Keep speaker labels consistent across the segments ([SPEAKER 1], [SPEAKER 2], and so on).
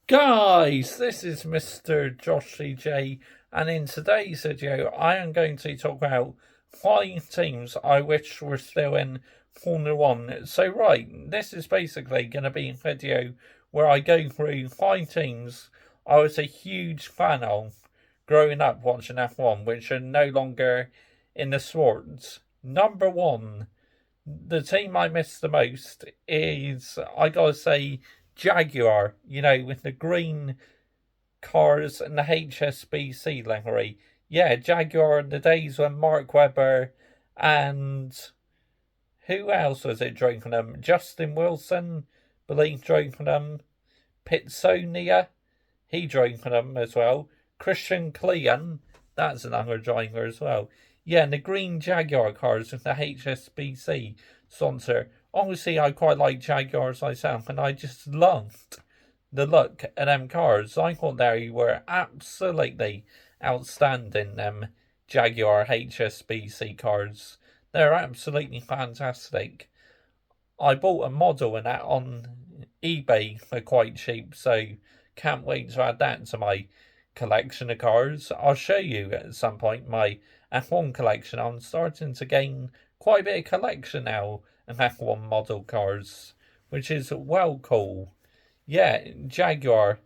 [SPEAKER 1] Guys, this is Mr. Joshy J, and in today's video, I am going to talk about 5 teams I wish were still in Formula One. So, right, this is basically going to be a video where I go through 5 teams I was a huge fan of growing up watching F1, which are no longer in the sport. Number one, the team I miss the most is, I gotta say, Jaguar, with the green cars and the HSBC livery. Yeah, Jaguar in the days when Mark Webber and who else was it drove for them? Justin Wilson, believe drove for them. Pitsonia, he drove for them as well. Christian Klein, that's another driver as well. Yeah, and the green Jaguar cars with the HSBC sponsor. Obviously, I quite like Jaguars myself, and I just loved the look of them cars. I thought they were absolutely outstanding, them Jaguar HSBC cars. They're absolutely fantastic. I bought a model and that on eBay for quite cheap, so can't wait to add that to my collection of cars. I'll show you at some point my F1 collection. I'm starting to gain quite a bit of collection now of F1 model cars, which is well cool. Yeah, Jaguar.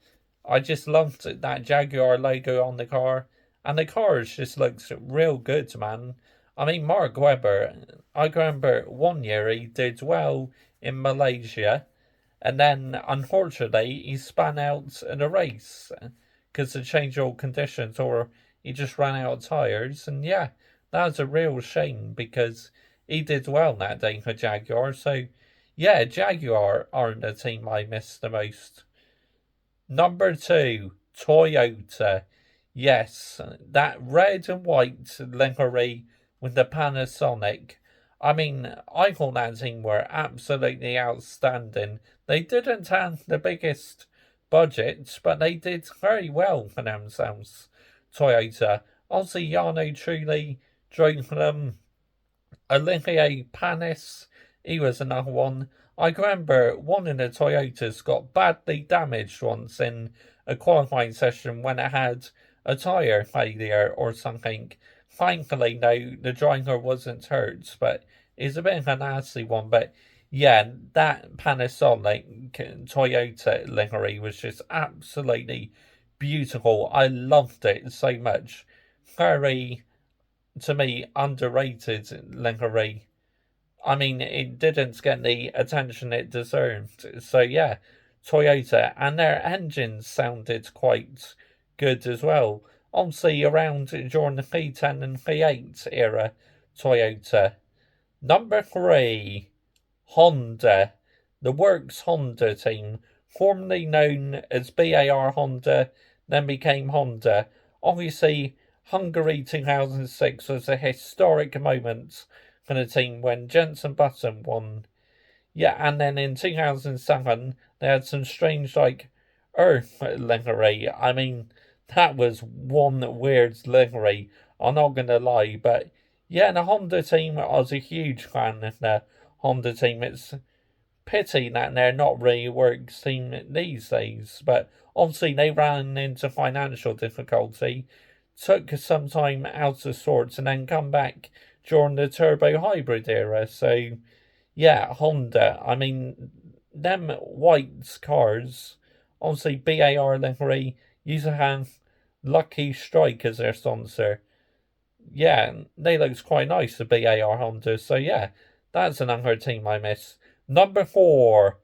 [SPEAKER 1] I just loved that Jaguar logo on the car, and the cars just looks real good, man. I mean, Mark Webber, I remember one year he did well in Malaysia, and then unfortunately he span out in a race because of changeable conditions, or he just ran out of tyres. And yeah, that was a real shame because he did well that day for Jaguar. So yeah, Jaguar aren't the team I miss the most. Number two, Toyota. Yes, that red and white livery with the Panasonic. I mean, I thought that team were absolutely outstanding. They didn't have the biggest budget, but they did very well for themselves. Toyota. Obviously, Jarno Trulli drove for them. Olivier Panis, he was another one. I remember one of the Toyotas got badly damaged once in a qualifying session when it had a tyre failure or something. Thankfully, no, the driver wasn't hurt, but it's a bit of a nasty one. But yeah, that Panasonic Toyota livery was just absolutely beautiful. I loved it so much. Very, to me, underrated livery. I mean, it didn't get the attention it deserved. So yeah, Toyota, and their engines sounded quite good as well. Obviously, around during the V10 and V8 era, Toyota. Number three, Honda, the Works Honda team, formerly known as BAR Honda, then became Honda. Obviously, Hungary 2006 was a historic moment for the team when Jenson Button won. Yeah, and then in 2007, they had some strange, Earth livery. I mean, that was one weird livery, I'm not gonna lie, but yeah, the Honda team, I was a huge fan of the Honda team. It's pity that they're not really works team these days, but obviously they ran into financial difficulty, took some time out of sorts, and then come back during the turbo hybrid era. So yeah, Honda. I mean, them white cars, obviously BAR livery, used to have Lucky Strike as their sponsor. Yeah, they looks quite nice, the BAR Honda. So yeah, that's another team I miss. Number four,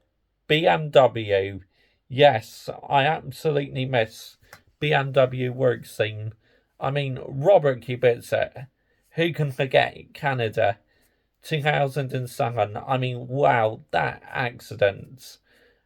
[SPEAKER 1] BMW. Yes, I absolutely miss BMW work scene. I mean, Robert Kubica, who can forget Canada 2007? I mean, wow, that accident.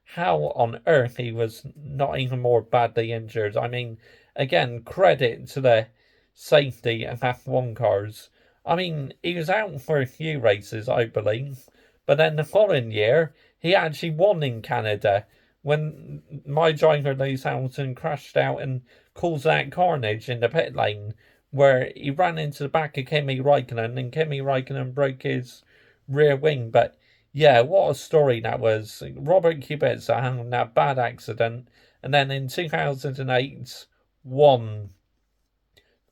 [SPEAKER 1] How on earth he was not even more badly injured? I mean, again, credit to the safety of F1 cars. I mean, he was out for a few races, I believe, but then the following year, he actually won in Canada when my driver Lewis Hamilton crashed out and caused that carnage in the pit lane where he ran into the back of Kimi Raikkonen and Kimi Raikkonen broke his rear wing. But Yeah, what a story that was. Robert Kubica having that bad accident, and then in 2008, won.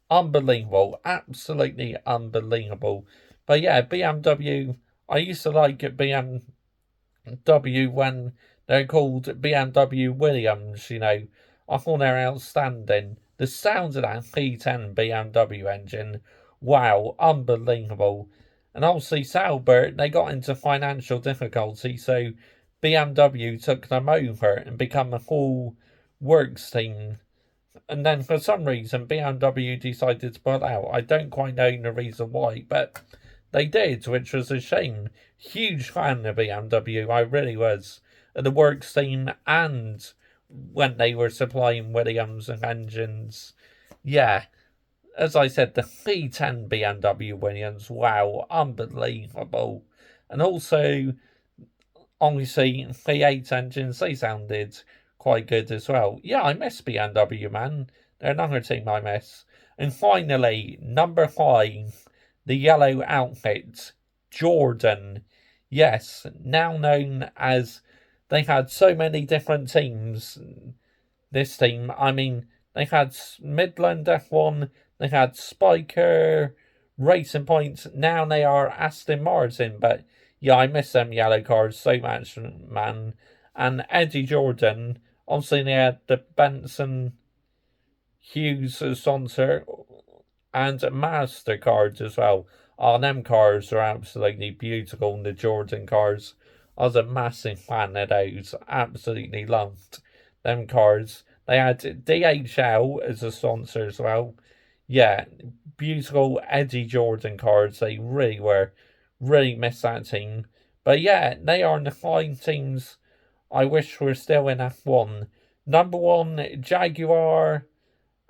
[SPEAKER 1] Unbelievable. Absolutely unbelievable. But yeah, BMW, I used to like BMW when they're called BMW Williams, I thought they're outstanding. The sound of that V10 BMW engine, wow, unbelievable. And obviously, Sauber, they got into financial difficulty, so BMW took them over and become a full works team. And then for some reason, BMW decided to pull out. I don't quite know the reason why, but they did, which was a shame. Huge fan of BMW, I really was. At the works team and when they were supplying Williams and engines. Yeah, as I said, the V10 BMW Williams, wow, unbelievable. And also, obviously, V8 engines, they sounded quite good as well. Yeah, I miss BMW, man. They're another team I miss. And finally, number 5, the yellow outfit, Jordan. Yes, now known as, they had so many different teams. This team, I mean, they had Midland F1, they had Spiker, Racing Points. Now they are Aston Martin, but yeah, I miss them yellow cars so much, man. And Eddie Jordan, obviously they had the Benson Hughes sponsor and MasterCards as well. Oh, them cars are absolutely beautiful, the Jordan cars. I was a massive fan of those. Absolutely loved them cars. They had DHL as a sponsor as well. Yeah, beautiful Eddie Jordan cars. They really were. Really miss that team. But yeah, they are the 5 teams I wish were still in F1. Number 1, Jaguar.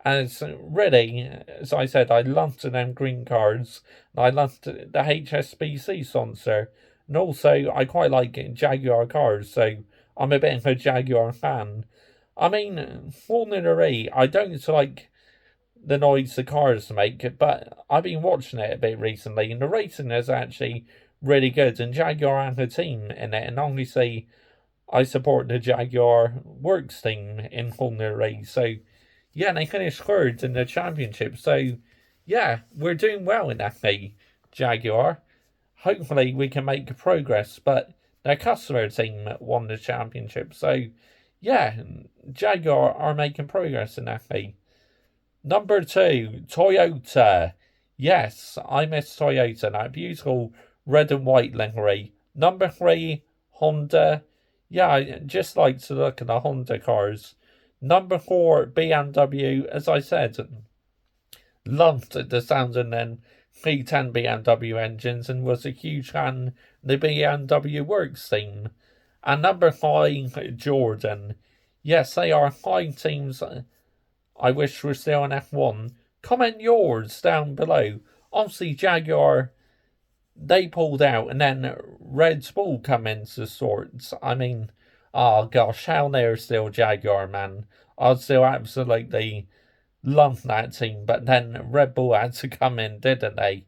[SPEAKER 1] As really, as I said, I loved them green cards. I loved the HSBC sponsor. And also, I quite like Jaguar cars, so I'm a bit of a Jaguar fan. I mean, Formula E, I don't like the noise the cars make, but I've been watching it a bit recently, and the racing is actually really good. And Jaguar have a team in it, and obviously, I support the Jaguar works team in Formula E, so yeah, and they finished third in the championship. So, yeah, we're doing well in FA Jaguar. Hopefully, we can make progress. But their customer team won the championship. So, yeah, Jaguar are making progress in FA. Number 2, Toyota. Yes, I miss Toyota. That beautiful red and white livery. Number 3, Honda. Yeah, I just like to look at the Honda cars. Number 4, BMW. As I said, loved the sound of them V10 BMW engines and was a huge fan of the BMW Works team. And number 5, Jordan. Yes, they are 5 teams I wish were still in F1. Comment yours down below. Obviously, Jaguar, they pulled out, and then Red Bull come into sorts. I mean, oh gosh, how they're still Jaguar, man. I'd still absolutely love that team, but then Red Bull had to come in, didn't they?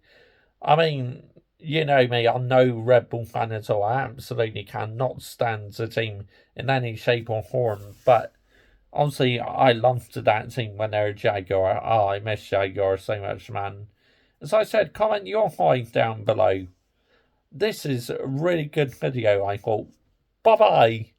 [SPEAKER 1] I mean, you know me, I'm no Red Bull fan at all. I absolutely cannot stand the team in any shape or form, but honestly, I loved that team when they were Jaguar. Oh, I miss Jaguar so much, man. As I said, comment your five down below. This is a really good video, I thought. Bye-bye.